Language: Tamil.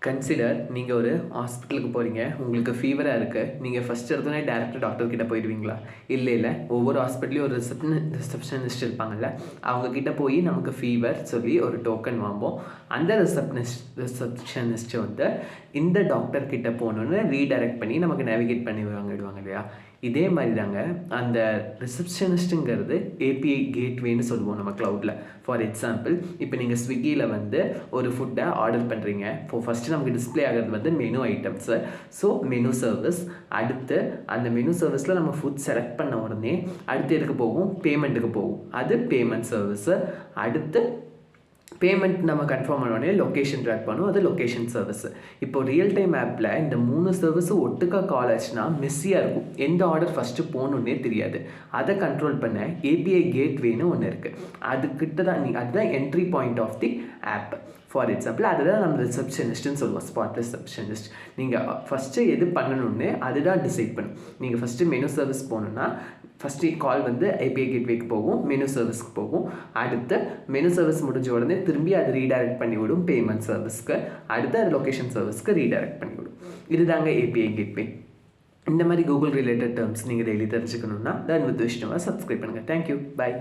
கன்சிடர் நீங்கள் ஒரு ஹாஸ்பிட்டலுக்கு போகிறீங்க, உங்களுக்கு ஃபீவராக இருக்குது. நீங்கள் ஃபஸ்ட் எடுத்தோடனே டேரெக்டாக டாக்டர் கிட்ட போயிடுவீங்களா? இல்லை. ஒவ்வொரு ஹாஸ்பிட்டலையும் ஒரு ரிசப்ஷனிஸ்ட் இருப்பாங்கல்ல, அவங்க கிட்ட போய் நமக்கு ஃபீவர் சொல்லி ஒரு டோக்கன் வாங்குவோம். அந்த ரிசப்ஷனிஸ்ட் வந்து இந்த டாக்டர் கிட்ட போகணுன்னு ரீடைரக்ட் பண்ணி நமக்கு நேவிகேட் பண்ணி வாங்கிடுவாங்க இல்லையா? இதே மாதிரி தாங்க அந்த ரிசப்ஷனிஸ்ட்டுங்கிறது ஏபிஐ கேட்வேன்னு சொல்லுவோம் நம்ம க்ளவுடில். ஃபார் எக்ஸாம்பிள், இப்போ நீங்கள் ஸ்விக்கியில் வந்து ஒரு ஃபுட்டை ஆர்டர் பண்ணுறீங்க. ஃபஸ்ட்டு நமக்கு டிஸ்பிளே ஆகிறது வந்து menu items. So menu service. அடுத்து அந்த மெனு சர்வீஸில் நம்ம ஃபுட் செலக்ட் பண்ண உடனே அடுத்து எதுக்கு போகும்? பேமெண்ட்டுக்கு போகும். அது பேமெண்ட் சர்வீஸு. அடுத்து பேமெண்ட் நம்ம கன்ஃபார்ம் பண்ணோடனே லொக்கேஷன் ட்ராக் பண்ணுவோம், அது லொக்கேஷன் சர்வீஸ். இப்போ ரியல் டைம் ஆப்பில் இந்த 3 சர்வீஸும் ஒட்டுக்கா கால் ஆச்சுன்னா மெஸ்ஸியாக இருக்கும். எந்த ஆர்டர் ஃபஸ்ட்டு போகணுன்னே தெரியாது. அதை கண்ட்ரோல் பண்ண ஏபிஐ கேட்வேன்னு ஒன்று இருக்குது. அதுக்கிட்ட தான் அதுதான் entry point of the app. For example, அதுதான் நம்ம ரிசப்ஷனிஸ்ட்டுன்னு சொல்லுவோம், ஸ்பாட் ரிசப்ஷனிஸ்ட். நீங்கள் ஃபஸ்ட்டு எது பண்ணணுன்னு அதுதான் டிசைட் பண்ணும். நீங்கள் ஃபஸ்ட்டு மெனு சர்வீஸ் போகணுன்னா ஃபஸ்ட்டு கால் வந்து ஏபிஐ கேட்வேக்கு போகும், மெனு சர்வீஸ்க்கு போகும். அடுத்து மெனு சர்வீஸ் முடிஞ்ச உடனே திரும்பி அது ரீடைரக்ட் பண்ணிவிடும் பேமெண்ட் சர்வீஸ்க்கு. அடுத்து அது லொக்கேஷன் சர்வீஸ்க்கு ரீடைரக்ட் பண்ணிவிடும். இதுதாங்க ஏபிஐ கேட்வே. இந்த மாதிரி கூகுள் ரிலேட்டட் டேர்ம்ஸ் நீங்கள் டெய்லி தெரிஞ்சுக்கணுன்னா தன் வித் விஷ்ணுவை சப்ஸ்கிரைப் பண்ணுங்கள். தேங்க்யூ. பை.